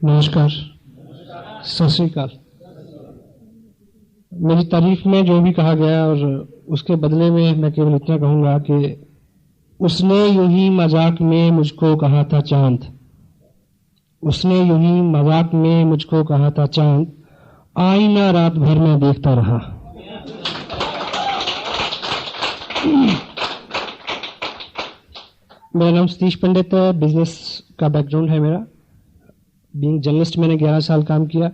नमस्कार, सत श्री अकाल। मेरी तारीफ में जो भी कहा गया और उसके बदले में मैं केवल इतना कहूंगा कि उसने यूं ही मजाक में मुझको कहा था चांद, उसने यूं ही मजाक में मुझको कहा था चांद, आईना रात भर में देखता रहा। मेरा नाम सतीश पंडित है, बिजनेस का बैकग्राउंड है मेरा। बीइंग जर्नलिस्ट मैंने 11 साल काम किया।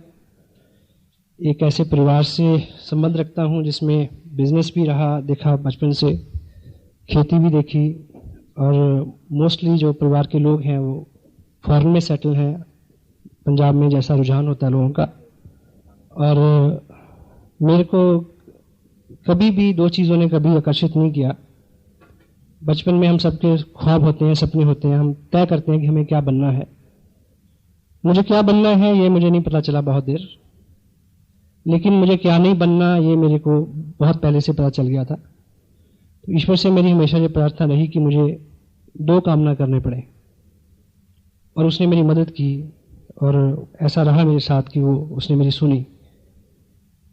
एक ऐसे परिवार से संबंध रखता हूं जिसमें बिजनेस भी रहा, देखा बचपन से, खेती भी देखी, और मोस्टली जो परिवार के लोग हैं वो फॉरेन में सेटल हैं, पंजाब में जैसा रुझान होता है लोगों का। और मेरे को कभी भी दो चीज़ों ने कभी आकर्षित नहीं किया। बचपन में हम सबके ख्वाब होते हैं, सपने होते हैं, हम तय करते हैं कि हमें क्या बनना है। मुझे क्या बनना है ये मुझे नहीं पता चला बहुत देर, लेकिन मुझे क्या नहीं बनना ये मेरे को बहुत पहले से पता चल गया था। तो ईश्वर से मेरी हमेशा ये प्रार्थना रही कि मुझे दो काम ना करने पड़े, और उसने मेरी मदद की, और ऐसा रहा मेरे साथ कि उसने मेरी सुनी।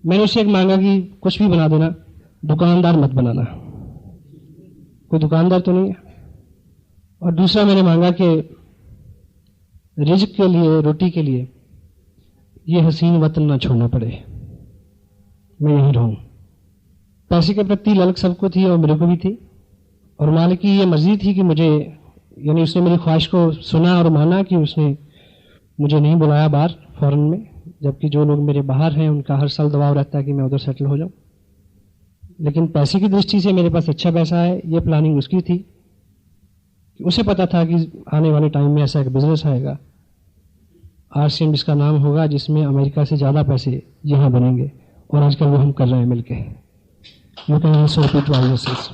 मैंने उससे एक मांगा कि कुछ भी बना देना, दुकानदार मत बनाना। कोई दुकानदार तो नहीं है। और दूसरा मैंने मांगा कि रिज़्क़ के लिए, रोटी के लिए ये हसीन वतन ना छोड़ना पड़े, मैं यहीं रहूं। पैसे के प्रति ललक सबको थी और मेरे को भी थी, और मालिक की ये मर्जी थी कि मुझे, यानी उसने मेरी ख्वाहिश को सुना और माना कि उसने मुझे नहीं बुलाया बाहर फॉरेन में, जबकि जो लोग मेरे बाहर हैं उनका हर साल दबाव रहता है कि मैं उधर सेटल हो जाऊं। लेकिन पैसे की दृष्टि से मेरे पास अच्छा पैसा है, ये प्लानिंग उसकी थी। उसे पता था कि आने वाले टाइम में ऐसा एक बिजनेस आएगा, RCM जिसका नाम होगा, जिसमें अमेरिका से ज़्यादा पैसे यहाँ बनेंगे, और आजकल वो हम कर रहे हैं मिलके। You can also repeat why this is.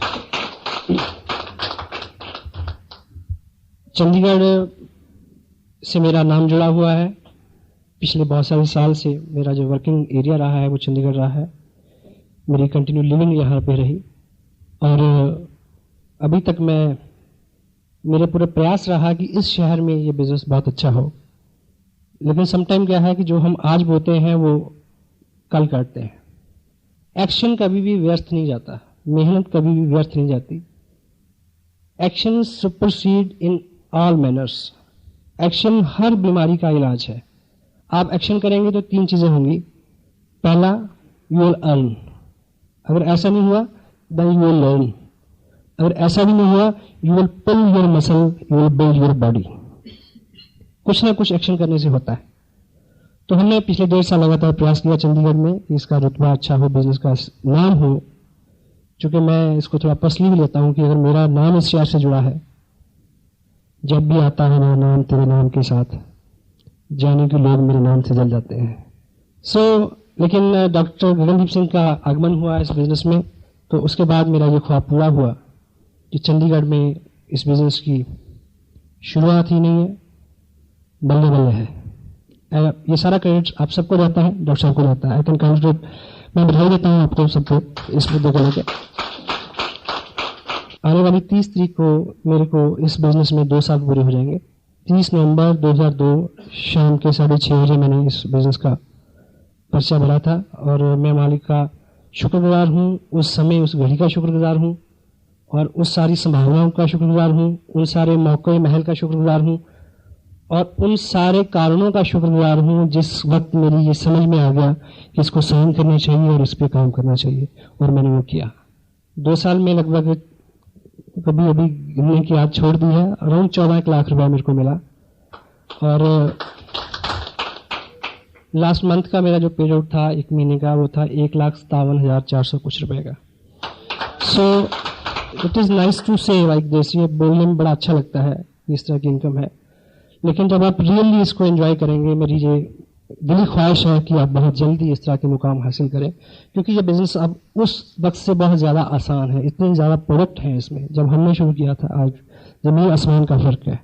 Chandigarh से मेरा नाम जुड़ा हुआ है। पिछले बहुत सारे साल से मेरा जो वर्किंग एरिया रहा है वो चंडीगढ़ रहा है। मेरी कंटिन्यू लिविंग यहाँ पे रही, और अभी तक मेरे पूरे प्रयास रहा कि इस शहर में ये बिजनेस बहुत अच्छा हो। लेकिन समटाइम क्या है कि जो हम आज बोते हैं वो कल करते हैं। एक्शन कभी भी व्यर्थ नहीं जाता, मेहनत कभी भी व्यर्थ नहीं जाती। Action supersede in all manners. Action हर बीमारी का इलाज है। आप एक्शन करेंगे तो तीन चीजें होंगी। पहला, यू विल अर्न। अगर ऐसा नहीं हुआ देन यू विल लर्न। अगर ऐसा भी नहीं हुआ, you will pull your muscle, you will build your body. कुछ ना कुछ एक्शन करने से होता है। तो हमने पिछले 1.5 साल लगातार प्रयास किया चंडीगढ़ में कि इसका रुतबा अच्छा हो, बिजनेस का नाम हो। चूंकि मैं इसको थोड़ा पर्सनली भी लेता हूं कि अगर मेरा नाम इस शहर से जुड़ा है, जब भी आता है मेरा नाम तेरे नाम के साथ, जाने के लोग मेरे नाम से जल जाते हैं। लेकिन डॉक्टर गगनदीप सिंह का आगमन हुआ इस बिजनेस में, तो उसके बाद मेरा ये ख्वाब पूरा हुआ कि चंडीगढ़ में इस बिजनेस की शुरुआत ही नहीं है, बल्ले बल्ले है। ये सारा क्रेडिट आप सबको जाता है, डॉक्टर साहब को जाता है। आई कैन काउंट, मैं बधाई देता हूँ आपको सबको इस मुद्दे को लेकर। आने वाली 30 तारीख को मेरे को इस बिजनेस में 2 साल पूरे हो जाएंगे। 30 नवंबर 2002 शाम के 6:30 बजे मैंने इस बिजनेस का पर्चा भरा था, और मैं मालिक का शुक्रगुजार हूँ। उस समय उस घड़ी का शुक्रगुजार हूँ, और उस सारी संभावनाओं का शुक्रगुजार हूँ, उन सारे मौके महल का शुक्रगुजार हूँ, और उन सारे कारणों का शुक्रगुजार हूँ जिस वक्त मेरी ये समझ में आ गया कि इसको साइन करना चाहिए और इस पर काम करना चाहिए, और मैंने वो किया। 2 साल में लगभग कभी अभी गिनने की याद छोड़ दी है, अराउंड 14 लाख रुपया मेरे को मिला। और लास्ट मंथ का मेरा जो पे आउट था 1 महीने का, वो था 1,57,400 कुछ रुपए का। So it is nice to say like this. ये बोलने में बड़ा अच्छा लगता है इस तरह की इनकम है, लेकिन जब आप रियली इसको एंजॉय करेंगे, मेरी ये दिली ख्वाहिश है कि आप बहुत जल्दी इस तरह के मुकाम हासिल करें, क्योंकि ये बिजनेस अब उस वक्त से बहुत ज़्यादा आसान है। इतने ज़्यादा प्रोडक्ट हैं इसमें। जब हमने शुरू किया था, आज ज़मीन आसमान का फ़र्क है।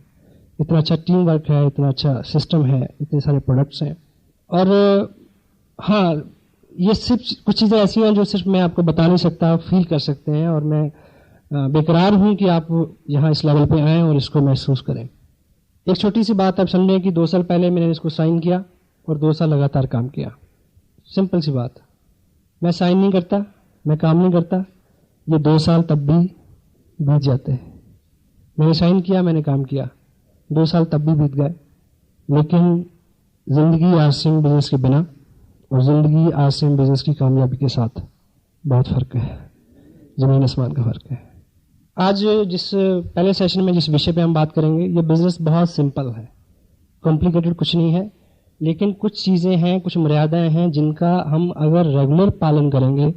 इतना अच्छा टीम वर्क है, इतना अच्छा सिस्टम है, इतने सारे प्रोडक्ट्स हैं। और हाँ, ये सिर्फ कुछ चीज़ें ऐसी हैं जो सिर्फ मैं आपको बता नहीं सकता, फील कर सकते हैं, और मैं बेकरार हूँ कि आप यहाँ इस लेवल पे आएँ और इसको महसूस करें। एक छोटी सी बात आप समझें कि 2 साल पहले मैंने इसको साइन किया और 2 साल लगातार काम किया। सिंपल सी बात। मैं साइन नहीं करता, मैं काम नहीं करता, ये 2 साल तब भी बीत जाते हैं। मैंने साइन किया, मैंने काम किया, 2 साल तब भी बीत गए। लेकिन जिंदगी आरसीएम बिजनेस के बिना और जिंदगी आरसीएम बिजनेस की कामयाबी के साथ बहुत फर्क है, जमीन आसमान का फर्क है। आज जिस पहले सेशन में जिस विषय पे हम बात करेंगे, ये बिजनेस बहुत सिंपल है, कॉम्प्लिकेटेड कुछ नहीं है, लेकिन कुछ चीज़ें हैं, कुछ मर्यादाएं हैं जिनका हम अगर रेगुलर पालन करेंगे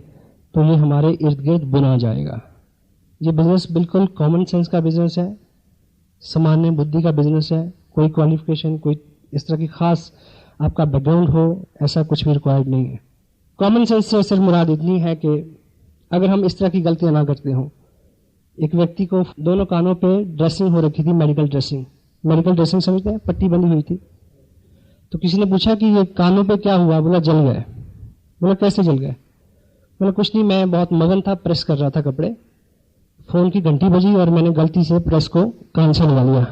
तो ये हमारे इर्द गिर्द बुना जाएगा। ये बिजनेस बिल्कुल कॉमन सेंस का बिजनेस है, सामान्य बुद्धि का बिजनेस है। कोई क्वालिफिकेशन, कोई इस तरह की खास आपका बैकग्राउंड हो, ऐसा कुछ भी रिक्वायर्ड नहीं है। कॉमन सेंस से सिर्फ मुराद इतनी है कि अगर हम इस तरह की गलतियां ना करते हों। एक व्यक्ति को दोनों कानों पे ड्रेसिंग हो रखी थी, मेडिकल ड्रेसिंग। मेडिकल ड्रेसिंग समझते हैं, पट्टी बंधी हुई थी। तो किसी ने पूछा कि ये कानों पे क्या हुआ? बोला जल गए। बोला कैसे जल गए? बोला कुछ नहीं, मैं बहुत मगन था, प्रेस कर रहा था कपड़े, फोन की घंटी बजी और मैंने गलती से प्रेस को कान से लगा लिया।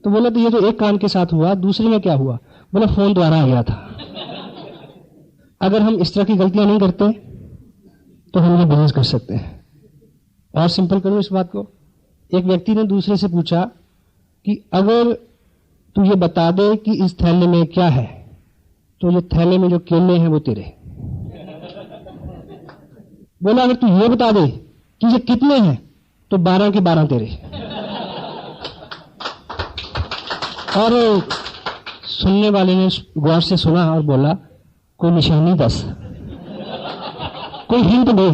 तो बोला तो ये तो एक कान के साथ हुआ, दूसरे में क्या हुआ? बोला फोन द्वारा आ गया था। अगर हम इस तरह की गलतियां नहीं करते तो हम ये बिजनेस कर सकते हैं। और सिंपल करो इस बात को। एक व्यक्ति ने दूसरे से पूछा कि अगर तू ये बता दे कि इस थैले में क्या है, तो ये थैले में जो केले हैं वो तेरे। बोला अगर तू ये बता दे कि ये कितने हैं, तो 12 के 12 तेरे। और सुनने वाले ने गौर से सुना और बोला कोई निशानी दस, कोई हिंट दे।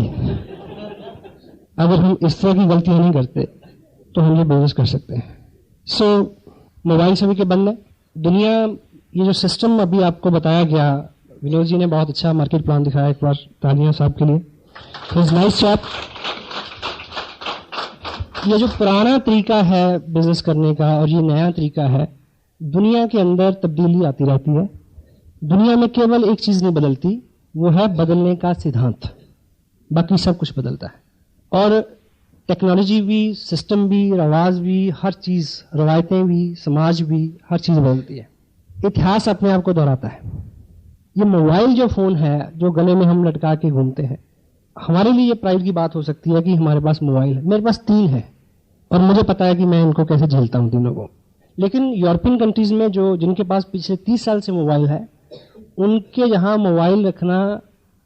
अगर हम इस तरह की गलतियां नहीं करते तो हम ये बिजनेस कर सकते हैं। मोबाइल सभी के बंद है। दुनिया, ये जो सिस्टम अभी आपको बताया गया, विनोद जी ने बहुत अच्छा मार्केट प्लान दिखाया। एक बार तालियां साहब के लिए, नाइस जॉब। ये जो पुराना तरीका है बिजनेस करने का और ये नया तरीका है, दुनिया के अंदर तब्दीली आती रहती है। दुनिया में केवल एक चीज नहीं बदलती, वो है बदलने का सिद्धांत। बाकी सब कुछ बदलता है। और टेक्नोलॉजी भी, सिस्टम भी, रवाज भी, हर चीज, रवायतें भी, समाज भी, हर चीज बदलती है। इतिहास अपने आप को दोहराता है। ये मोबाइल जो फोन है, जो गले में हम लटका के घूमते हैं, हमारे लिए ये प्राइड की बात हो सकती है कि हमारे पास मोबाइल है। मेरे पास 3 है और मुझे पता है कि मैं इनको कैसे झेलता हूं तीनों को। लेकिन यूरोपियन कंट्रीज में जो जिनके पास पिछले 30 साल से मोबाइल है, उनके यहाँ मोबाइल रखना,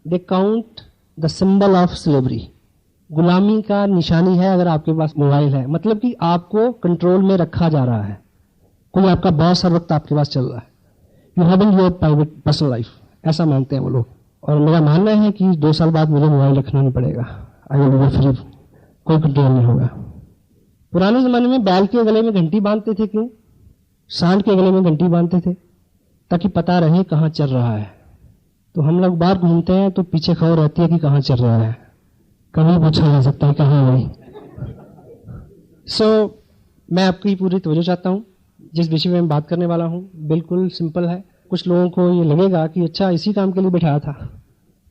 they count the symbol of slavery, गुलामी का निशानी है। अगर आपके पास मोबाइल है, मतलब कि आपको कंट्रोल में रखा जा रहा है। कोई आपका बॉस हर वक्त आपके पास चल रहा है। You having your private personal life, ऐसा मानते हैं वो लोग। और मेरा मानना है कि 2 साल बाद मुझे मोबाइल रखना नहीं पड़ेगा। आई विल बी फ्री, कोई कंट्रोल नहीं होगा। पुराने जमाने में बैल के गले में घंटी बांधते थे। क्यों? सांड के गले में घंटी बांधते थे ताकि पता रहे कहाँ चल रहा है। तो हम लोग बाहर घूमते हैं तो पीछे खबर रहती है कि कहाँ चल रहा है। कभी पूछा जा सकता है कहाँ नहीं। मैं आपकी पूरी तवज्जो चाहता हूँ। जिस विषय में मैं बात करने वाला हूँ बिल्कुल सिंपल है। कुछ लोगों को ये लगेगा कि अच्छा इसी काम के लिए बैठाया था।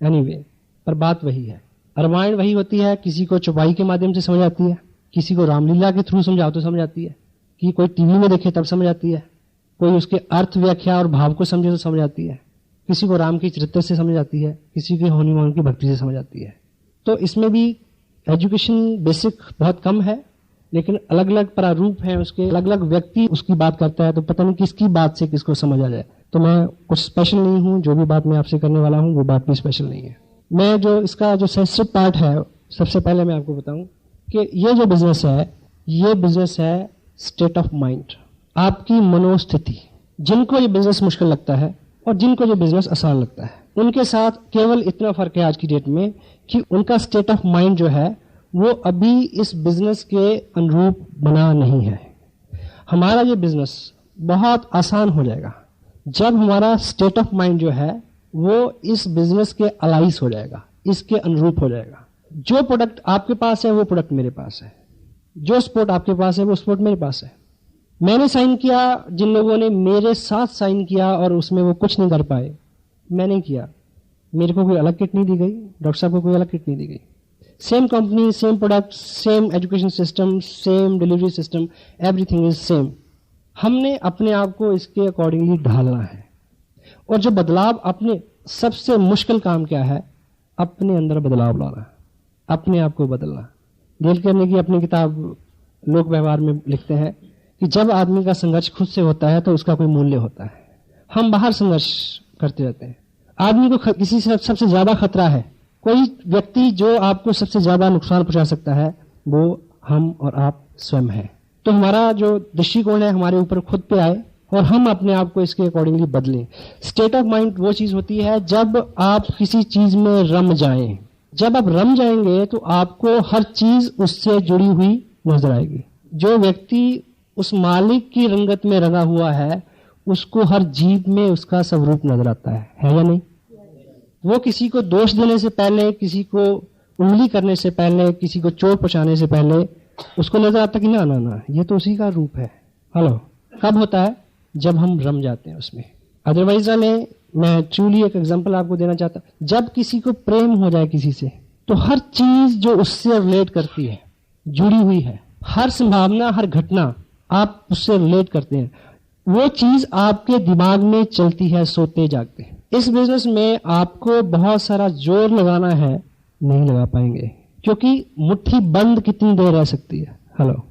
एनीवे, पर बात वही है। रामायण वही होती है। किसी को चौपाई के माध्यम से समझ आती है, किसी को रामलीला के थ्रू समझाओ तो समझ आती है, कि कोई टीवी में देखे तब समझ आती है, कोई उसके अर्थ, व्याख्या और भाव को समझे तो समझ आती है, किसी को राम के चरित्र से समझ आती है, किसी को हनुमान की भक्ति से समझ आती है। तो इसमें भी एजुकेशन बेसिक बहुत कम है, लेकिन अलग अलग प्रारूप हैं उसके, अलग अलग व्यक्ति उसकी बात करता है, तो पता नहीं किसकी बात से किसको समझ आ जाए। तो मैं कुछ स्पेशल नहीं हूं, जो भी बात मैं आपसे करने वाला हूं वो बात भी स्पेशल नहीं है। मैं जो इसका जो सेंसिटिव पार्ट है, सबसे पहले मैं आपको बताऊं कि ये जो बिजनेस है, ये बिजनेस है स्टेट ऑफ माइंड, आपकी मनोस्थिति। जिनको ये बिजनेस मुश्किल लगता है और जिनको ये बिजनेस आसान लगता है, उनके साथ केवल इतना फर्क है आज की डेट में कि उनका स्टेट ऑफ माइंड जो है वो अभी इस बिजनेस के अनुरूप बना नहीं है। हमारा ये बिजनेस बहुत आसान हो जाएगा जब हमारा स्टेट ऑफ माइंड जो है वो इस बिजनेस के अलाइस हो जाएगा, इसके अनुरूप हो जाएगा। जो प्रोडक्ट आपके पास है वो प्रोडक्ट मेरे पास है, जो स्पोर्ट आपके पास है वो स्पोर्ट मेरे पास है। मैंने साइन किया, जिन लोगों ने मेरे साथ साइन किया और उसमें वो कुछ नहीं कर पाए, मैं नहीं किया। मेरे को कोई अलग किट नहीं दी गई, डॉक्टर साहब को कोई अलग किट नहीं दी गई। Same company, same product, same education system, same delivery system, everything is same. हमने अपने आप को इसके अकॉर्डिंगली ढालना है। और जो बदलाव, अपने सबसे मुश्किल काम क्या है? अपने अंदर बदलाव लाना, अपने आप को बदलना। डेल कार्नेगी की अपनी किताब लोक व्यवहार में लिखते हैं कि जब आदमी का संघर्ष खुद से होता है तो उसका कोई मूल्य होता है। हम बाहर संघर्ष करते रहते हैं। आदमी को किसी से सबसे ज्यादा खतरा है, कोई व्यक्ति जो आपको सबसे ज्यादा नुकसान पहुंचा सकता है, वो हम और आप स्वयं हैं। तो हमारा जो दृष्टिकोण है हमारे ऊपर खुद पे आए और हम अपने आप को इसके अकॉर्डिंगली बदलें। स्टेट ऑफ माइंड वो चीज होती है जब आप किसी चीज में रम जाएं। जब आप रम जाएंगे तो आपको हर चीज उससे जुड़ी हुई नजर आएगी। जो व्यक्ति उस मालिक की रंगत में रंगा हुआ है, उसको हर जीव में उसका स्वरूप नजर आता है या नहीं? वो किसी को दोष देने से पहले, किसी को उंगली करने से पहले, किसी को चोट पहुंचाने से पहले उसको नजर आता कि ना ना ना, ये तो उसी का रूप है। हेलो, कब होता है? जब हम रम जाते हैं उसमें। अदरवाइज मैं ट्रूली एक एग्जांपल आपको देना चाहता हूं। जब किसी को प्रेम हो जाए किसी से, तो हर चीज जो उससे रिलेट करती है, जुड़ी हुई है, हर संभावना, हर घटना आप उससे रिलेट करते हैं, वो चीज आपके दिमाग में चलती है सोते जागते। इस बिजनेस में आपको बहुत सारा जोर लगाना है, नहीं लगा पाएंगे, क्योंकि मुट्ठी बंद कितनी देर रह सकती है? हेलो,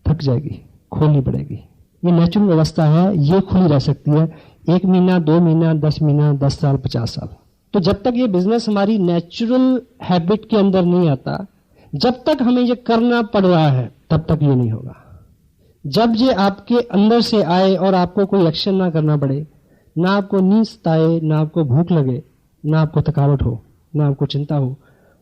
थक जाएगी, खोलनी पड़ेगी। ये नेचुरल व्यवस्था है, ये खुली रह सकती है 1 महीना, 2 महीना, 10 महीना, 10 साल, 50 साल। तो जब तक ये बिजनेस हमारी नेचुरल हैबिट के अंदर नहीं आता, जब तक हमें ये करना पड़ रहा है, तब तक ये नहीं होगा। जब ये आपके अंदर से आए और आपको कोई एक्शन ना करना पड़े, ना आपको नींद सताए, ना आपको भूख लगे, ना आपको थकावट हो, ना आपको चिंता हो,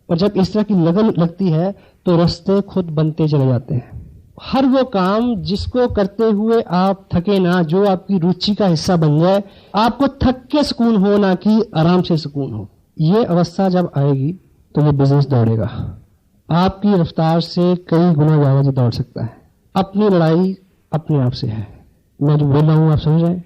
और जब इस तरह की लगन लगती है तो रास्ते खुद बनते चले जाते हैं। हर वो काम जिसको करते हुए आप थके ना, जो आपकी रुचि का हिस्सा बन जाए, आपको थक के सुकून हो, ना कि आराम से सुकून हो। ये अवस्था जब आएगी तो ये बिजनेस दौड़ेगा, आपकी रफ्तार से कई गुना ज्यादा जो दौड़ सकता है। अपनी लड़ाई अपने आप से है। मैं जो बोल रहा हूं आप समझ रहे हैं?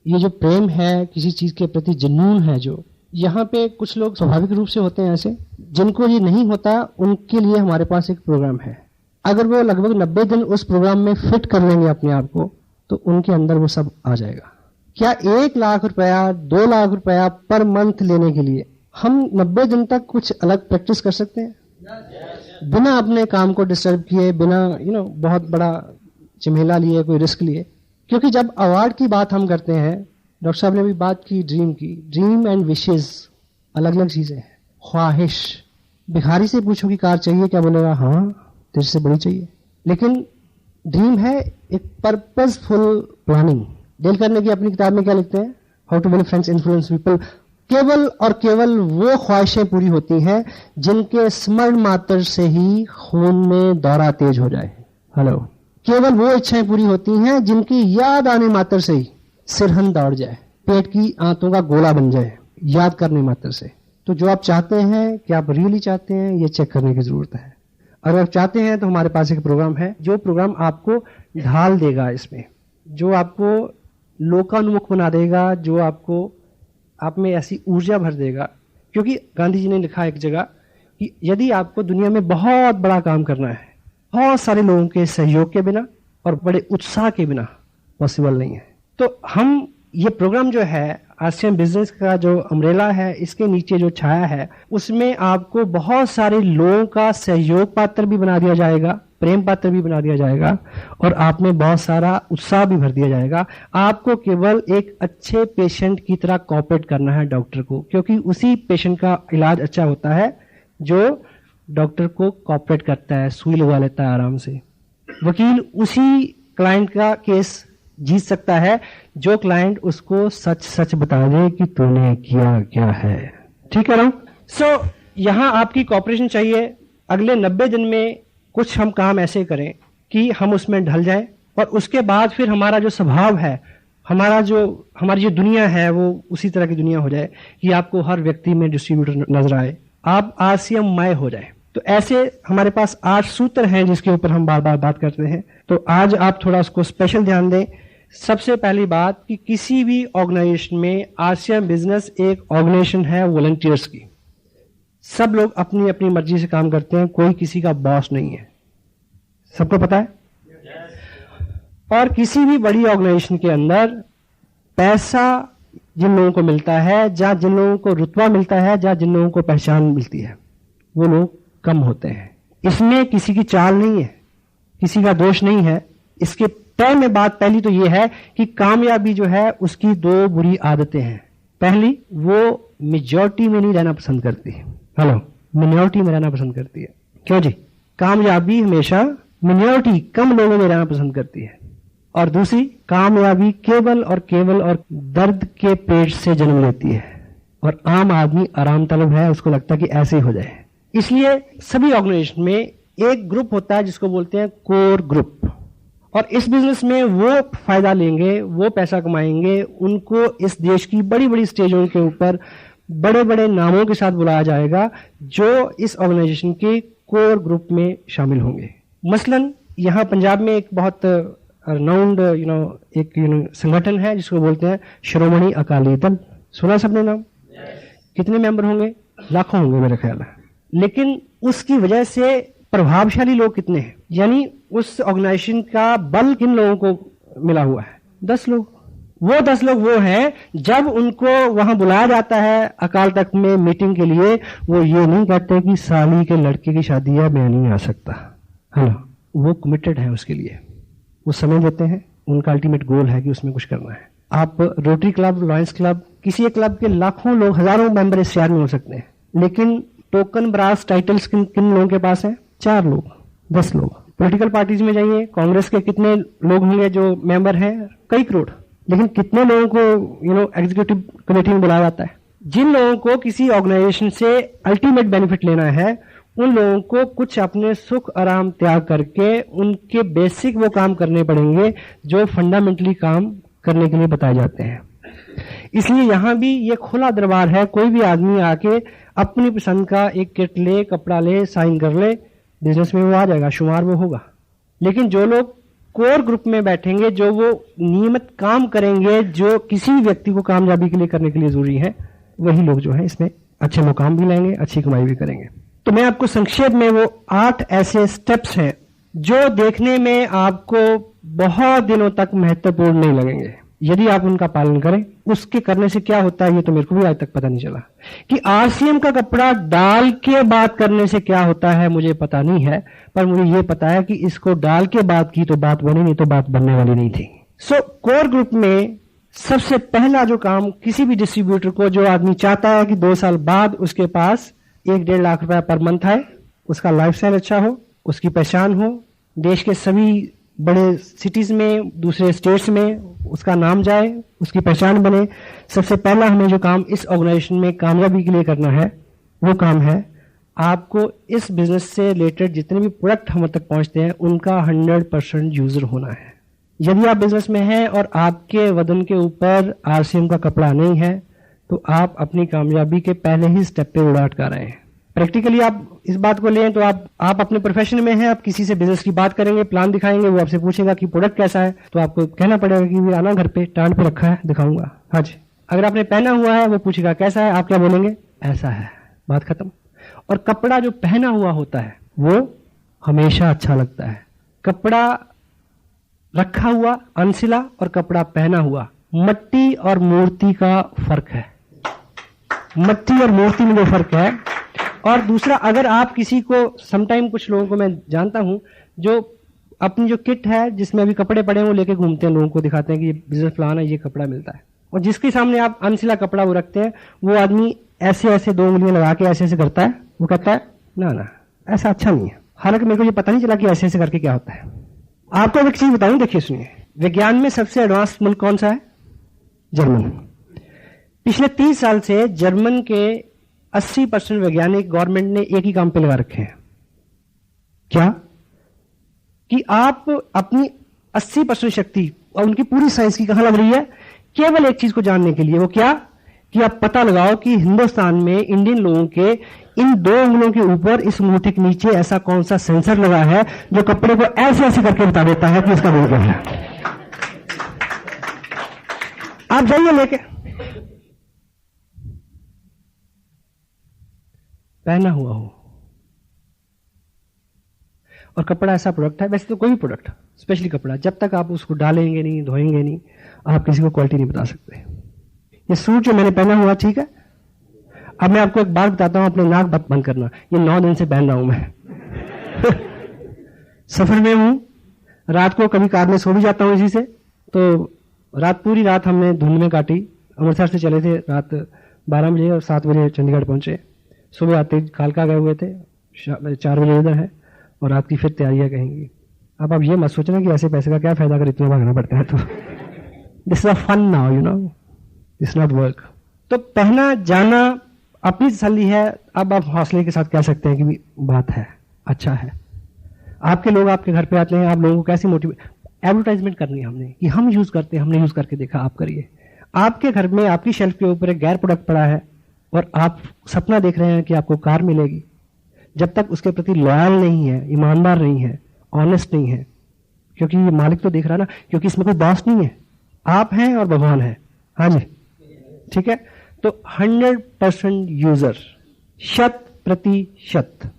ये जो प्रेम है, किसी चीज के प्रति जुनून है, जो यहाँ पे कुछ लोग स्वाभाविक रूप से होते हैं ऐसे, जिनको ये नहीं होता, उनके लिए हमारे पास एक प्रोग्राम है। अगर वो लगभग 90 दिन उस प्रोग्राम में फिट कर लेंगे अपने आप को, तो उनके अंदर वो सब आ जाएगा। क्या 1 लाख रुपया, 2 लाख रुपया पर मंथ लेने के लिए हम 90 दिन तक कुछ अलग प्रैक्टिस कर सकते हैं? बिना अपने काम को डिस्टर्ब किए, बिना बहुत बड़ा झमेला लिए, कोई रिस्क लिए। क्योंकि जब अवार्ड की बात हम करते हैं, डॉक्टर साहब ने भी बात की ड्रीम की, ड्रीम एंड विशेस अलग अलग चीजें हैं। ख्वाहिश, भिखारी से पूछो कि कार चाहिए, क्या बोलेगा? हाँ, तेरे से बड़ी चाहिए। लेकिन ड्रीम है एक पर्पसफुल प्लानिंग। डेल कार्नेगी अपनी किताब में क्या लिखते हैं? How to win friends, influence people. केवल और केवल वो ख्वाहिशें पूरी होती हैं जिनके स्मरण मात्र से ही खून में दौरा तेज हो जाए। हेलो, केवल वो इच्छाएं पूरी होती हैं जिनकी याद आने मात्र से ही सिरहन दौड़ जाए, पेट की आंतों का गोला बन जाए याद करने मात्र से। तो जो आप चाहते हैं, क्या आप रियली चाहते हैं, ये चेक करने की जरूरत है। अगर आप चाहते हैं तो हमारे पास एक प्रोग्राम है, जो प्रोग्राम आपको ढाल देगा इसमें, जो आपको लोकानुमुख बना देगा, जो आपको आप में ऐसी ऊर्जा भर देगा। क्योंकि गांधी जी ने लिखा एक जगह कि यदि आपको दुनिया में बहुत बड़ा काम करना है, बहुत सारे लोगों के सहयोग के बिना और बड़े उत्साह के बिना पॉसिबल नहीं है। तो हम ये प्रोग्राम जो है, आसियान बिजनेस का जो अम्ब्रेला है, इसके नीचे जो छाया है, उसमें आपको बहुत सारे लोगों का सहयोग पात्र भी बना दिया जाएगा, प्रेम पात्र भी बना दिया जाएगा, और आप में बहुत सारा उत्साह भी भर दिया जाएगा। आपको केवल एक अच्छे पेशेंट की तरह कोऑपरेट करना है डॉक्टर को, क्योंकि उसी पेशेंट का इलाज अच्छा होता है जो डॉक्टर को कोऑपरेट करता है, सुई लगा लेता है आराम से। वकील उसी क्लाइंट का केस जीत सकता है जो क्लाइंट उसको सच सच बता दे कि तूने किया क्या है। ठीक है ना? सो यहां आपकी कोऑपरेशन चाहिए। अगले 90 दिन में कुछ हम काम ऐसे करें कि हम उसमें ढल जाएं, और उसके बाद फिर हमारा जो स्वभाव है, हमारी जो दुनिया है, वो उसी तरह की दुनिया हो जाए कि आपको हर व्यक्ति में डिस्ट्रीब्यूटर नजर आए, आप आसियममय हो जाए। तो ऐसे हमारे पास 8 सूत्र हैं जिसके ऊपर हम बार बार बात करते हैं। तो आज आप थोड़ा उसको स्पेशल ध्यान दें। सबसे पहली बात कि किसी भी ऑर्गेनाइजेशन में, आसियान बिजनेस एक ऑर्गेनाइजेशन है वॉलंटियर्स की। सब लोग अपनी अपनी मर्जी से काम करते हैं, कोई किसी का बॉस नहीं है। सबको पता है? और किसी भी बड़ी ऑर्गेनाइजेशन के अंदर पैसा जिन लोगों को मिलता है, जहां जिन लोगों को रुतबा मिलता है, जहां जिन लोगों को पहचान मिलती है, वो लोग कम होते हैं। इसमें किसी की चाल नहीं है, किसी का दोष नहीं है। इसके तय में बात पहली तो ये है कि कामयाबी जो है उसकी दो बुरी आदतें हैं। पहली, वो मेजॉरिटी में नहीं रहना पसंद करती, हेलो, मिनॉरिटी में रहना पसंद करती है। क्यों जी? कामयाबी हमेशा मिनॉरिटी, कम लोगों में रहना पसंद करती है। और दूसरी, कामयाबी केवल और दर्द के पेट से जन्म लेती है, और आम आदमी आराम तलब है, उसको लगता है कि ऐसे ही हो जाए। इसलिए सभी ऑर्गेनाइजेशन में एक ग्रुप होता है जिसको बोलते हैं कोर ग्रुप, और इस बिजनेस में वो फायदा लेंगे, वो पैसा कमाएंगे, उनको इस देश की बड़ी बड़ी स्टेजों के ऊपर बड़े बड़े नामों के साथ बुलाया जाएगा जो इस ऑर्गेनाइजेशन के कोर ग्रुप में शामिल होंगे। मसलन यहाँ पंजाब में एक बहुत रिनाउंड एक संगठन है जिसको बोलते हैं शिरोमणि अकाली दल। सुना सबने नाम? कितने मेंबर होंगे? लाखों होंगे मेरे ख्याल है। लेकिन उसकी वजह से प्रभावशाली लोग कितने हैं? यानी उस ऑर्गेनाइजेशन का बल किन लोगों को मिला हुआ है? 10 लोग। वो 10 लोग वो हैं, जब उनको वहां बुलाया जाता है अकाल तख्त में मीटिंग के लिए, वो ये नहीं कहते कि साली के लड़के की शादी है, मैं नहीं आ सकता, है ना। वो कमिटेड है उसके लिए, वो समय देते हैं, उनका अल्टीमेट गोल है कि उसमें कुछ करना है। आप रोटरी क्लब, लॉयंस क्लब, किसी एक क्लब के लाखों लोग, हजारों मेंबर इस शहर में हो सकते हैं, लेकिन टोकन ब्रास टाइटल्स किन किन लोगों के पास है? 4 लोग, 10 लोग। पॉलिटिकल पार्टीज में जाइए, कांग्रेस के कितने लोग होंगे जो मेंबर हैं? कई करोड़। लेकिन कितने लोगों को एग्जीक्यूटिव कमेटी में बुलाया जाता है? जिन लोगों को किसी ऑर्गेनाइजेशन से अल्टीमेट बेनिफिट लेना है, उन लोगों को कुछ अपने सुख आराम त्याग करके उनके बेसिक वो काम करने पड़ेंगे जो फंडामेंटली काम करने के लिए बताए जाते हैं। इसलिए यहां भी ये खुला दरबार है, कोई भी आदमी आके अपनी पसंद का एक किट ले, कपड़ा ले, साइन कर ले, बिजनेस में वो आ जाएगा, शुमार वो होगा। लेकिन जो लोग कोर ग्रुप में बैठेंगे, जो वो नियमित काम करेंगे, जो किसी भी व्यक्ति को कामयाबी के लिए करने के लिए जरूरी है, वही लोग जो है इसमें अच्छे मुकाम भी लेंगे, अच्छी कमाई भी करेंगे। तो मैं आपको संक्षेप में वो 8 ऐसे स्टेप्स हैं जो देखने में आपको बहुत दिनों तक महत्वपूर्ण नहीं लगेंगे, यदि आप उनका पालन करें। उसके करने से क्या होता है ये तो मेरे को भी आज तक पता नहीं चला। कि आरसीएम का कपड़ा डाल के बात करने से क्या होता है मुझे पता नहीं है, पर मुझे ये पता है कि इसको डाल के बात की तो बात बनी, नहीं तो बात बनने वाली नहीं थी। सो कोर ग्रुप में सबसे पहला जो काम किसी भी डिस्ट्रीब्यूटर को, जो आदमी चाहता है कि 2 साल बाद उसके पास 1-1.5 लाख रुपया पर मंथ आए, उसका लाइफस्टाइल अच्छा हो, उसकी पहचान हो, देश के सभी बड़े सिटीज में, दूसरे स्टेट्स में उसका नाम जाए, उसकी पहचान बने, सबसे पहला हमें जो काम इस ऑर्गेनाइजेशन में कामयाबी के लिए करना है, वो काम है आपको इस बिजनेस से रिलेटेड जितने भी प्रोडक्ट हम तक पहुंचते हैं उनका 100% यूजर होना है। यदि आप बिजनेस में हैं और आपके वजन के ऊपर आरसीएम का कपड़ा नहीं है, तो आप अपनी कामयाबी के पहले ही स्टेप पे उड़ा अटका रहे हैं। प्रैक्टिकली आप इस बात को लें तो आप अपने प्रोफेशन में हैं, आप किसी से बिजनेस की बात करेंगे, प्लान दिखाएंगे, वो आपसे पूछेगा कि प्रोडक्ट कैसा है, तो आपको कहना पड़ेगा कि आना घर पे टांड पे रखा है, दिखाऊंगा। हाँ जी। अगर आपने पहना हुआ है, वो पूछेगा कैसा है, आप क्या बोलेंगे? ऐसा है, बात खत्म। और कपड़ा जो पहना हुआ होता है वो हमेशा अच्छा लगता है। कपड़ा रखा हुआ अनसिला और कपड़ा पहना हुआ, मट्टी और मूर्ति का फर्क है। मट्टी और मूर्ति में जो फर्क है। और दूसरा, अगर आप किसी को, समटाइम कुछ लोगों को मैं जानता हूं जो अपनी जो किट है जिसमें अभी कपड़े पड़े हैं वो लेके घूमते हैं, लोगों को दिखाते हैं कि ये बिजनेस प्लान है, ये कपड़ा मिलता है, और जिसके सामने आप अनसिला कपड़ा वो रखते हैं, वो आदमी ऐसे ऐसे 2 उंगलियां लगा के ऐसे ऐसे करता है, वो कहता है ना ना ऐसा अच्छा नहीं है। हालांकि मेरे को ये पता नहीं चला कि ऐसे ऐसे करके क्या होता है। आपको एक चीज बताऊं, देखिए सुनिए, विज्ञान में सबसे एडवांस मुल्क कौन सा है? जर्मन। पिछले 30 साल से जर्मन के 80% वैज्ञानिक गवर्नमेंट ने एक ही काम पे लगा रखे हैं। क्या? कि आप अपनी 80% शक्ति और उनकी पूरी साइंस की कहां लग रही है? केवल एक चीज को जानने के लिए। वो क्या? कि आप पता लगाओ कि हिंदुस्तान में इंडियन लोगों के इन 2 उंगलियों के ऊपर, इस अंगूठे के नीचे ऐसा कौन सा सेंसर लगा है जो कपड़े को ऐसे ऐसे करके बता देता है कि इसका रोल क्या है। आप जाइए लेके, पहना हुआ हो। और कपड़ा ऐसा प्रोडक्ट है, वैसे तो कोई भी प्रोडक्ट, स्पेशली कपड़ा, जब तक आप उसको डालेंगे नहीं, धोएंगे नहीं, आप किसी को क्वालिटी नहीं बता सकते। ये सूट जो मैंने पहना हुआ, ठीक है, अब मैं आपको एक बात बताता हूं, अपने नाक बंद करना, ये 9 दिन से पहन रहा हूं मैं। सफर में हूं, रात को कभी कार में सो भी जाता हूं इसी से, तो पूरी रात हमने धुंध में काटी। अमृतसर से चले थे रात 12 बजे और 7 बजे चंडीगढ़ पहुंचे। सुबह आते कालका गए हुए थे, 4 बजे इधर है, और रात की फिर तैयारियां कहेंगी। अब आप ये मत सोचना कि ऐसे पैसे का क्या फायदा अगर इतना भागना पड़ता है तो। This is a fun now, you know, this not work. तो पहना जाना अपनी तसल्ली है। अब आप हौसले के साथ कह सकते हैं कि बात है, अच्छा है। आपके लोग आपके घर पे आते हैं, आप लोगों को कैसी मोटिवेट, एडवर्टाइजमेंट करनी है हमने कि हम यूज करते हैं, हमने यूज करके देखा, आप करिए। आपके घर में आपकी शेल्फ के ऊपर एक गैर प्रोडक्ट पड़ा है और आप सपना देख रहे हैं कि आपको कार मिलेगी, जब तक उसके प्रति लॉयल नहीं है, ईमानदार नहीं है, ऑनेस्ट नहीं है, क्योंकि ये मालिक तो देख रहा ना, क्योंकि इसमें कोई बॉस नहीं है, आप हैं और भगवान है। हाँ जी, ठीक है। तो 100% यूजर, 100%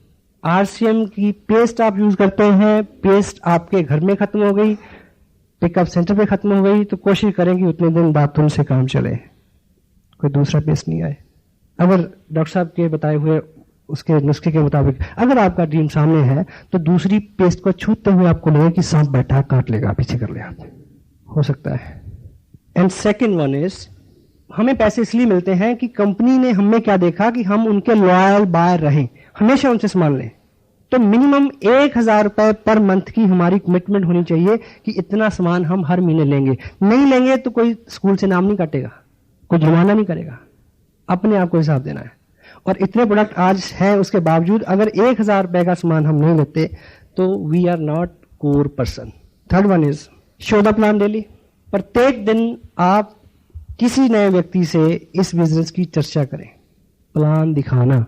आरसीएम की पेस्ट आप यूज करते हैं, पेस्ट आपके घर में खत्म हो गई, पिकअप सेंटर पे खत्म हो गई, तो कोशिश करें कि उतने दिन बाथरूम से काम चले, कोई दूसरा पेस्ट नहीं आए। अगर डॉक्टर साहब के बताए हुए उसके नुस्खे के मुताबिक अगर आपका ड्रीम सामने है, तो दूसरी पेस्ट को छूते हुए आपको लगे कि सांप बैठा काट लेगा, पीछे कर ले, आप हो सकता है। एंड सेकेंड वन इज, हमें पैसे इसलिए मिलते हैं कि कंपनी ने हमें क्या देखा कि हम उनके लॉयल बायर रहें, हमेशा उनसे सामान लें। तो मिनिमम 1000 रुपए पर मंथ की हमारी कमिटमेंट होनी चाहिए कि इतना सामान हम हर महीने लेंगे। नहीं लेंगे तो कोई स्कूल से नाम नहीं काटेगा, कोई जुर्माना नहीं करेगा, अपने आप को हिसाब देना है। और इतने प्रोडक्ट आज हैं, उसके बावजूद अगर 1000 रुपए का सामान हम नहीं लेते तो we are not core person. Third one is show the plan daily. प्रत्येक दिन आप किसी नए व्यक्ति से इस बिजनेस की चर्चा करें, प्लान दिखाना।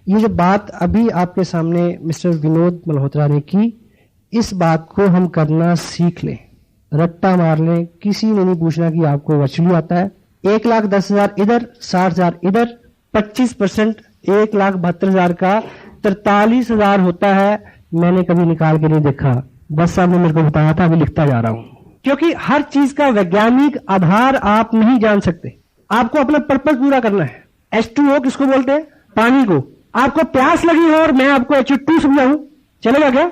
ये जो बात अभी आपके सामने मिस्टर विनोद मल्होत्रा ने की, इस बात को हम करना सीख लें, रट्टा मार लें। किसी ने नहीं पूछना कि आपको वर्चुअली आता है। 1,10,000 इधर, 60,000 इधर, 25% 1,72,000 का 43,000 होता है। मैंने कभी निकाल के नहीं देखा, बस साहब ने मेरे को बताया था, अभी लिखता जा रहा हूं। क्योंकि हर चीज का वैज्ञानिक आधार आप नहीं जान सकते। आपको अपना पर्पस पूरा करना है। H2O किसको बोलते हैं? पानी को। आपको प्यास लगी हो और मैं आपको H2 समझाऊं, चलेगा क्या?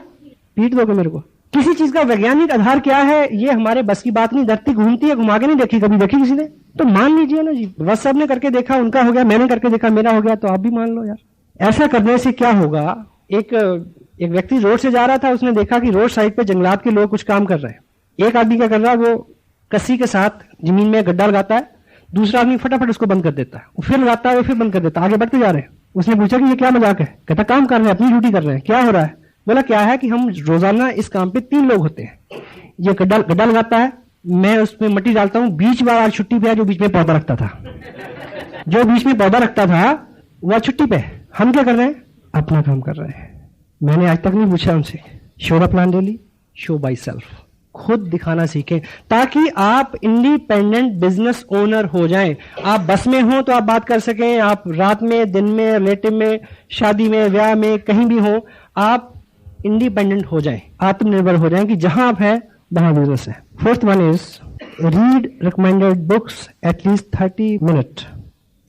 पीट दोगे मेरे को। किसी चीज का वैज्ञानिक आधार क्या है, ये हमारे बस की बात नहीं। धरती घूमती है, घुमा के नहीं देखी, कभी देखी किसी ने? तो मान लीजिए ना जी, बस सबने करके देखा, उनका हो गया, मैंने करके देखा, मेरा हो गया, तो आप भी मान लो यार। ऐसा करने से क्या होगा? एक व्यक्ति रोड से जा रहा था, उसने देखा कि रोड साइड पे जंगलात के लोग कुछ काम कर रहे हैं। एक आदमी क्या कर रहा है, वो कस्सी के साथ जमीन में गड्ढा लगाता है, दूसरा आदमी फटाफट उसको बंद कर देता है, फिर लगाता है, फिर बंद कर देता है, आगे बढ़ते जा रहे हैं। उसने पूछा कि ये क्या मजाक है? कहता काम कर रहे हैं, अपनी ड्यूटी कर रहे हैं। क्या हो रहा है? बोला क्या है कि हम रोजाना इस काम पे 3 लोग होते हैं। ये गड्ढा लगाता है, मैं उसमें मिट्टी डालता हूं, बीच बार आज छुट्टी पे है, जो बीच में पौधा रखता था, जो बीच में पौधा रखता था वह छुट्टी पे। हम क्या कर रहे हैं? अपना काम कर रहे हैं। मैंने आज तक नहीं पूछा उनसे। Show the plan daily, show by self. खुद दिखाना सीखें ताकि आप इंडिपेंडेंट बिजनेस ओनर हो जाएं। आप बस में हो तो आप बात कर सकें, आप रात में, दिन में, रिलेटिव में, शादी में, ब्याह में, कहीं भी हो, आप इंडिपेंडेंट हो जाएं, आत्मनिर्भर हो जाएं कि जहां आप हैं वहां बिजनेस है। Fourth one is read recommended books at least 30 minute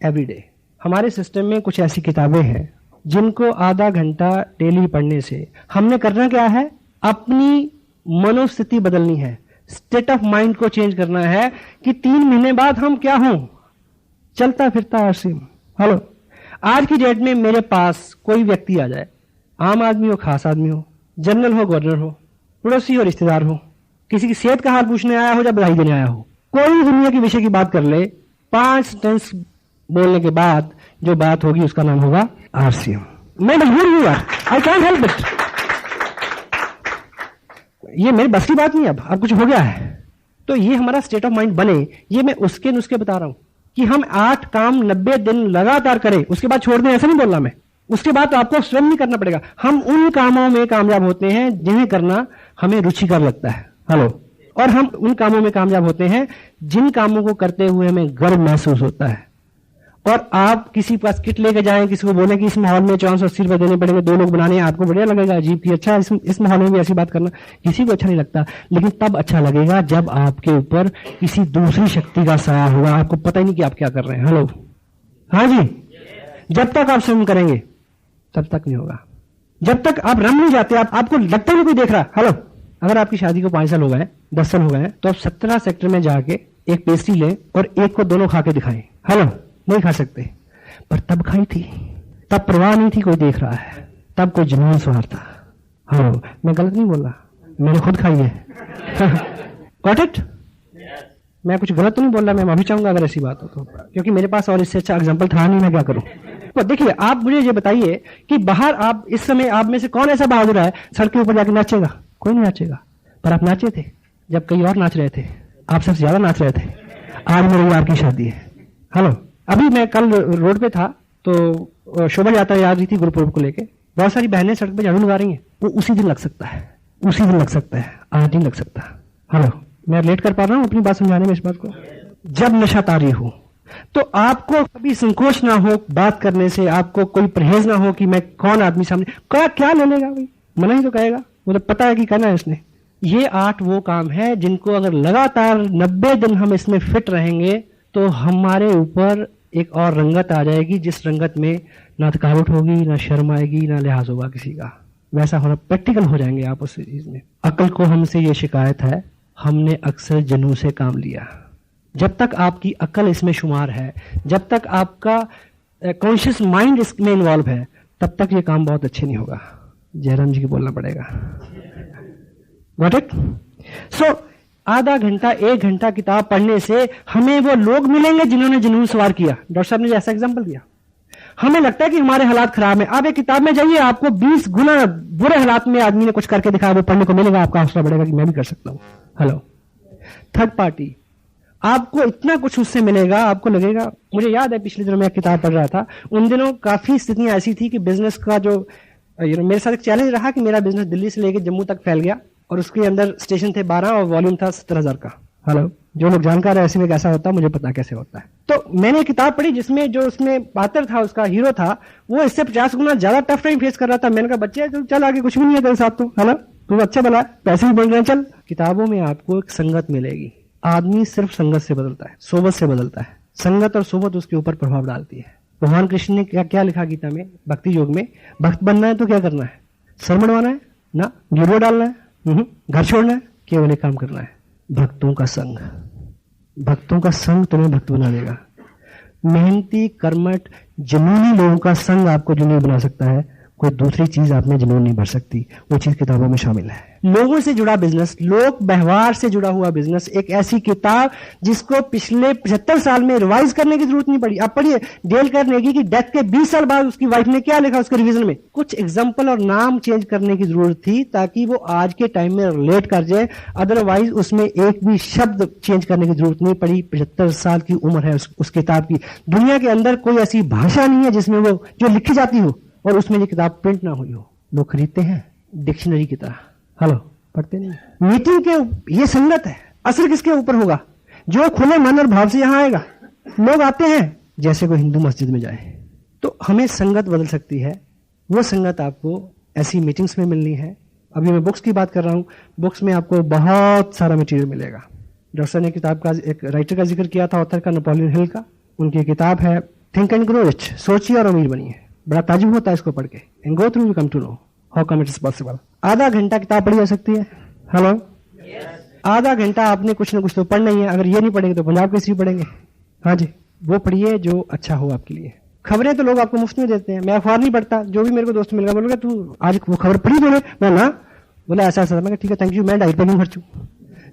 every day. हमारे सिस्टम में कुछ ऐसी किताबें हैं जिनको आधा घंटा डेली पढ़ने से हमने करना क्या है? अपनी मनोस्थिति बदलनी है, स्टेट ऑफ माइंड को चेंज करना है कि 3 महीने बाद हम क्या हों, चलता फिरता आरसीएम। हेलो, आज की डेट में मेरे पास कोई व्यक्ति आ जाए, आम आदमी हो, खास आदमी हो, जनरल हो, गवर्नर हो, पड़ोसी हो, रिश्तेदार हो, किसी की सेहत का हाल पूछने आया हो या बधाई देने आया हो, कोई दुनिया के विषय की बात कर ले, 5 सेंटेंस बोलने के बाद जो बात होगी उसका नाम होगा आरसीएम। मैं मजबूर हूं यार, आई कैंट हेल्प इट। ये मेरी बस की बात नहीं। अब कुछ हो गया है तो ये हमारा स्टेट ऑफ माइंड बने, ये मैं उसके नुस्खे बता रहा हूं कि हम 8 काम 90 दिन लगातार करें, उसके बाद छोड़ दें, ऐसा नहीं बोल रहा मैं। उसके बाद तो आपको स्वयं नहीं करना पड़ेगा। हम उन कामों में कामयाब होते हैं जिन्हें करना हमें रुचिकर लगता है। हेलो, और हम उन कामों में कामयाब होते हैं जिन कामों को करते हुए हमें गर्व महसूस होता है। और आप किसी पास किट लेके जाएं, किसी को बोले कि इस माहौल में 480 रुपए देने पड़ेंगे, 2 लोग बनाने हैं, आपको बढ़िया लगेगा, अजीब कि अच्छा इस माहौल में भी ऐसी बात करना, किसी को अच्छा नहीं लगता। लेकिन तब अच्छा लगेगा जब आपके ऊपर किसी दूसरी शक्ति का साया होगा, आपको पता ही नहीं कि आप क्या कर रहे हैं। हेलो, हाँ जी। जब तक आप स्वयं करेंगे तब तक नहीं होगा। जब तक आप रम नहीं जाते, आपको लगता नहीं कोई देख रहा। हेलो, अगर आपकी शादी को 5 साल हो गए, 10 साल हो गए, तो आप 17 सेक्टर में जाके एक पेस्ट्री लें और एक को दोनों खा के दिखाएं। हेलो, नहीं खा सकते, पर तब खाई थी, तब परवाह नहीं थी कोई देख रहा है, तब कोई जुनून सवार था। हेलो, मैं गलत नहीं बोल रहा, मैंने खुद खाई है। Got it? मैं कुछ गलत तो नहीं बोल रहा, मैं माफी चाहूंगा अगर ऐसी बात हो तो, क्योंकि मेरे पास और इससे अच्छा एग्जाम्पल था नहीं, मैं क्या करूं। तो देखिए, आप मुझे ये बताइए कि बाहर आप इस समय आप में से कौन ऐसा बहादुर है सड़क के ऊपर जाके नाचेगा? कोई नहीं नाचेगा। पर आप नाचे थे जब कई और नाच रहे थे, आप सबसे ज्यादा नाच रहे थे। आज मेरे यार की शादी है। हेलो, अभी मैं कल रोड पे था तो शोभा यात्रा आ रही थी गुरुपुरब को लेके, बहुत सारी बहनें सड़क पे झाड़ू लगा रही हैं। वो उसी दिन लग सकता है, उसी दिन लग सकता है, आज नहीं लग सकता। हेलो, मैं रिलेट कर पा रहा हूं अपनी बात समझाने में इस बात को। जब नशा तारी हो तो आपको कभी संकोच ना हो बात करने से, आपको कोई परहेज ना हो कि मैं कौन आदमी सामने क्या ले लेगा, भाई मना ही तो कहेगा, वो तो पता है कि कहना है इसने। ये 8 वो काम है जिनको अगर लगातार 90 दिन हम इसमें फिट रहेंगे तो हमारे ऊपर एक और रंगत आ जाएगी, जिस रंगत में ना थकावट होगी, ना शर्म आएगी, ना लिहाज होगा किसी का। वैसा होना, प्रैक्टिकल हो जाएंगे आप उस चीज में। अकल को हमसे ये शिकायत है, हमने अक्सर जुनून से काम लिया। जब तक आपकी अकल इसमें शुमार है, जब तक आपका कॉन्शियस माइंड इसमें इन्वॉल्व है, तब तक ये काम बहुत अच्छे नहीं होगा। जयराम जी की बोलना पड़ेगा। Got it? सो आधा घंटा 1 घंटा किताब पढ़ने से हमें वो लोग मिलेंगे जिन्होंने जुनून सवार किया। डॉक्टर साहब ने जैसा एग्जाम्पल दिया, हमें लगता है कि हमारे हालात खराब है। आप एक किताब में जाइए, आपको 20 गुना बुरे हालात में आदमी ने कुछ करके दिखाया, वो पढ़ने को मिलेगा, आपका हौसला बढ़ेगा कि मैं भी कर सकता हूं। हेलो, थर्ड पार्टी, आपको इतना कुछ उससे मिलेगा, आपको लगेगा। मुझे याद है पिछले दिनों मैं एक किताब पढ़ रहा था, उन दिनों काफी स्थितियां ऐसी थी कि बिजनेस का जो मेरे साथ एक चैलेंज रहा कि मेरा बिजनेस दिल्ली से लेकर जम्मू तक फैल गया और उसके अंदर स्टेशन थे 12 और वॉल्यूम था 70,000 का। हेलो, जो लोग जानकार है ऐसे में कैसा होता है मुझे पता कैसे होता है। तो मैंने एक किताब पढ़ी जिसमें जो उसमें पात्र था, उसका हीरो था, वो इससे 50 गुना ज्यादा टफ टाइम फेस कर रहा था। मैंने कहा बच्चे चल आगे, कुछ भी नहीं है तेरे साथ तो, है ना, तू अच्छा भला, पैसे भी बढ़ रहे हैं, चल। किताबों में आपको एक संगत मिलेगी। आदमी सिर्फ संगत से बदलता है, सोबत से बदलता है। संगत और सोबत उसके ऊपर प्रभाव डालती है। भगवान कृष्ण ने क्या लिखा गीता में, भक्ति योग में, भक्त बनना है तो क्या करना है? सर मड़वाना है ना, गिरवा डालना है, घर छोड़ना है, केवल एक काम करना है, भक्तों का संग। भक्तों का संग तुम्हें भक्त बना देगा। मेहनती, कर्मठ, जुनूनी लोगों का संग आपको जुनूनी बना सकता है। कोई दूसरी चीज आप में जुनून नहीं भर सकती, वो चीज किताबों में शामिल है। लोगों से जुड़ा बिजनेस, लोक व्यवहार से जुड़ा हुआ बिजनेस, एक ऐसी किताब जिसको पिछले 75 साल में रिवाइज करने की जरूरत नहीं पड़ी। आप पढ़िए, डेल कार्नेगी की डेथ के 20 साल बाद उसकी वाइफ ने क्या लिखा उसके रिवीजन में, कुछ एग्जाम्पल और नाम चेंज करने की जरूरत थी ताकि वो आज के टाइम में रिलेट कर जाए। अदरवाइज उसमें एक भी शब्द चेंज करने की जरूरत नहीं पड़ी। 75 साल की उम्र है उस किताब की। दुनिया के अंदर कोई ऐसी भाषा नहीं है जिसमें वो जो लिखी जाती हो और उसमें ये किताब प्रिंट ना हुई हो। लोग खरीदते हैं डिक्शनरी की तरह, हेलो, पढ़ते नहीं। मीटिंग के ये संगत है, असर किसके ऊपर होगा? जो खुले मन और भाव से यहां आएगा। लोग आते हैं जैसे कोई हिंदू मस्जिद में जाए। तो हमें संगत बदल सकती है। वो संगत आपको ऐसी मीटिंग्स में मिलनी है। अभी मैं बुक्स की बात कर रहा हूं, बुक्स में आपको बहुत सारा मटेरियल मिलेगा। डॉक्टर ने किताब का एक राइटर का जिक्र किया था, ऑथर का, नेपोलियन हिल का। उनकी किताब है थिंक एंड ग्रो रिच, सोचिए और अमीर बनिए। बड़ा ताजुब होता है इसको पढ़ के। And go through you come to know how come it is possible. आधा घंटा किताब पढ़ी जा सकती है। हेलो, आधा घंटा आपने कुछ ना कुछ तो पढ़ना ही है। अगर ये नहीं पढ़ेंगे तो पंजाब केसरी पढ़ेंगे। हाँ जी, वो पढ़िए जो अच्छा हो आपके लिए। खबरें तो लोग आपको मुफ्त में देते हैं। मैं अखबार नहीं पढ़ता, जो भी मेरे को दोस्त मिल गया बोलोगे तू आज वो खबर पढ़ी तूने? मैं ना, बोला ऐसा ऐसा। मैं ठीक है थैंक यू, मैं 2.5 रुपये क्यों खर्चूं?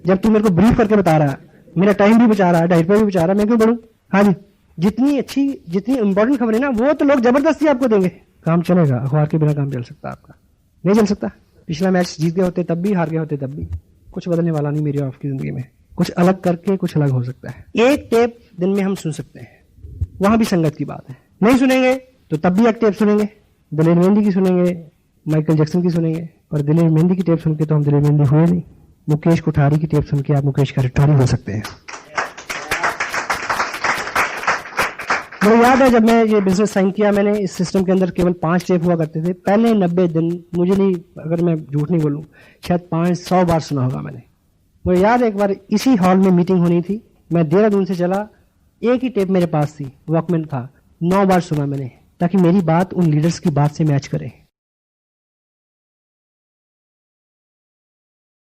जब तू मेरे को ब्रीफ करके बता रहा है, मेरा टाइम भी बचा रहा है, 2.5 रुपये भी बचा रहा है, मैं क्यों पढ़ूं? हाँ जी, जितनी अच्छी, जितनी इंपॉर्टेंट खबर है ना, वो तो लोग जबरदस्ती आपको देंगे। काम चलेगा, अखबार के बिना काम चल सकता है आपका? नहीं चल सकता। पिछला मैच जीत गए होते तब भी, हार गए होते तब भी। कुछ बदलने वाला नहीं मेरी और आपकी जिंदगी में। कुछ अलग करके कुछ अलग हो सकता है। एक टेप दिन में हम सुन सकते हैं, वहां भी संगत की बात है। नहीं सुनेंगे तो तब भी एक टेप सुनेंगे। दिलेर मेहंदी की सुनेंगे, माइकल जैक्सन की सुनेंगे। और दिलेर मेहंदी की टेप सुन के तो हम दिलेर मेहंदी हुए नहीं। मुकेश कोठारी की टेप सुन के आप मुकेश कोठारी हो सकते हैं। मुझे याद है जब मैं ये बिजनेस साइन किया, मैंने इस सिस्टम के अंदर केवल 5 टेप हुआ करते थे। पहले 90 दिन, मुझे नहीं, अगर मैं झूठ नहीं बोलूँ, शायद 500 बार सुना होगा मैंने। मुझे याद है एक बार इसी हॉल में मीटिंग होनी थी, मैं देहरादून से चला, एक ही टेप मेरे पास थी, वॉकमैन था, 9 बार सुना मैंने, ताकि मेरी बात उन लीडर्स की बात से मैच करे।